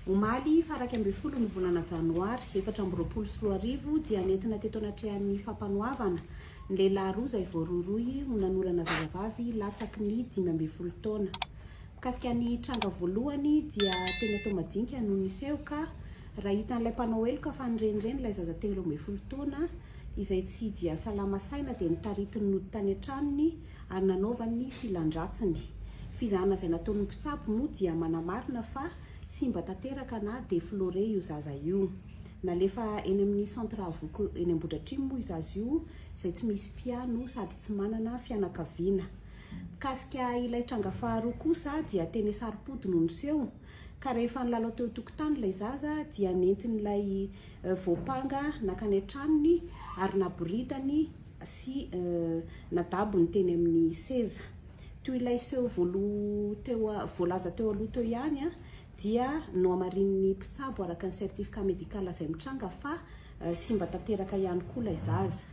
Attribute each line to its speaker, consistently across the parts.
Speaker 1: Omaly faraky amby folo ny volana janoary 2024 dia nentina teto anatrehan'ny fampanoavana ny lehilahy roa izay voarohirohy ho nanolana zazavavy latsaky ny 15 taona. Mikasika ny tranga voalohany dia tena tao madinika no niseho ka raha hitan'ilay mpanao heloka fa nirenireny ilay zaza 13 taona izay tsy dia salama saina dia nitaritiny nody tany an-tranony ary nanaovany filandratsiny. Fizahana izay nataon'ny mpitsabo moa dia manamarina fa simba tanteraka na deflore io zaza io. Nalefa eny amin'ny centre avokoa eny Ambohidratrimo moa izazy io izay tsy misy mpiano sady tsy manana fianakaviana. Mikasika ilay tranga faharoa kosa dia teny saripody no niseho ka rehefa nilalao teo tokotany ilay zaza dia nentin'ilay voapanga nakany an-tranony ary naboridany sy nadabony teny amin'ny seza. Toy ilay seho voalaza teo aloha teo ihany dia no amarin'ny mpitsabo araka ny certificat médical izay mitranga fa simba tanteraka ihany koa ilay zaza.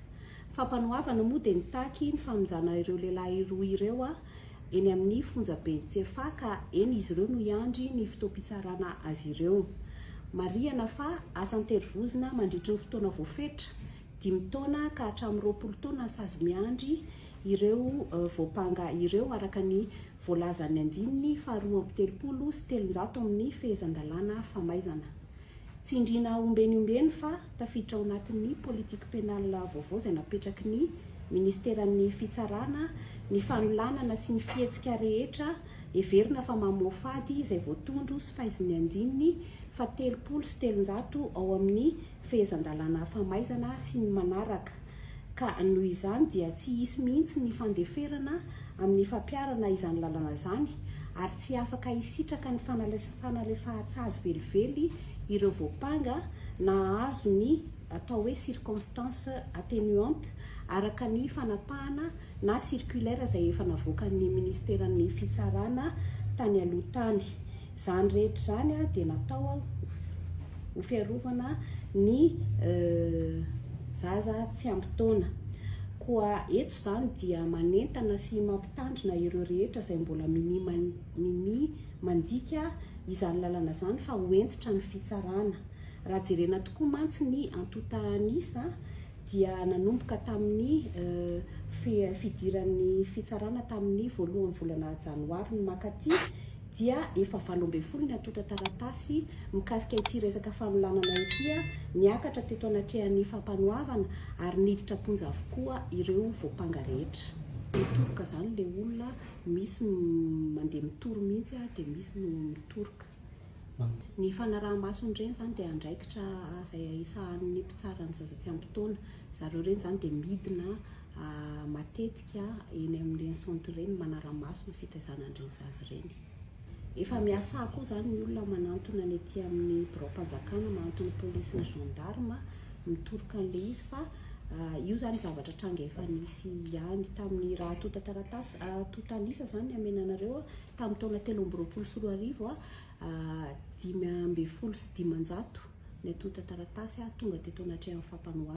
Speaker 1: Fampanoavana moa dia nitaky ny famonjana ireo lehilahy roa ireo eny amin'ny fonjam-bentsefa ka eny izy ireo no iandry ny fotoam-pitsarana azy ireo. Marihana fa asa an-terivozina mandritra ny fotoana voafetra 5 taona ka hatramin'ny 20 taona ny sazy miandry ireo voapanga ireo araka ny voalazan'ny andininy faharoa amby 30 sy 700 amin'ny fehezan-dalàna famaizana. Tsy indrina ombeny fa tafiditra ao anatin'ny politika penal vaovao izay napetraky ny ministeran'ny Fitsarana, ny fanolanana sy ny fihetsika rehetra heverina fa mamoafady izay voatondro sy fahaizan'ny andininy fa 30 sy 700 ao amin'ny fehezan-dalàna famaizana sy ny manaraka. Ka noho izany dia tsy hisy mihitsy ny fandeferana amin'ny fampiharana izany lalana izany ary tsy afaka hisitraka ny fanalefa-tsazy velively ireo voapanga na azo ny atao hoe circonstance atténuante araka ny fanapahana na circulaire izay efa navoakan'ny ministeran'ny Fitsarana tany aloha tany. Izany rehetra izany dia natao ho fiarovana ny zaza tsy ampy taona. Koa eto izany dia manentana sy mampitandrina ireo rehetra izay mbola mini mandika izany lalana izany fa hoentitra ny fitsarana. Raha jerena tokoa mantsy ny antotanisa dia nanomboka tamin'ny fidiran'ny fitsarana tamin'ny voalohan'ny volana janoary ny makaty dia efa 12 ny antota taratasy mikasika ity resaka fanolanana ity niakatra teto anatrehan'ny fampanoavana ary niditra ponja avokoa ireo voapanga rehetra. Mitoroka izany ilay olona, misy mandeha mitoro mihitsy dia misy mitoroka. Ny fanaraha-masony ireny izany dia andraikitra izay isahan'ny mpitsara ny zaza tsy ampy taona. Zareo ireny izany dia midina matetika eny amin'ireny centre ireny manara-maso ny fitaizanan'ireny zaza ireny. Efa miasa koa izany ny olona manantona ny ety amin'ny birao-panjakana, manantona polisy ny gendarme mitoroka an'ilay izy fa io izany zavatra tranga efa nisy ihany tamin'ny raha totanisa izany amenanareo tamin'ny taona 2024 520 sy 500 ny antota taratasy tonga teto anatrehan'ny fampanoavana.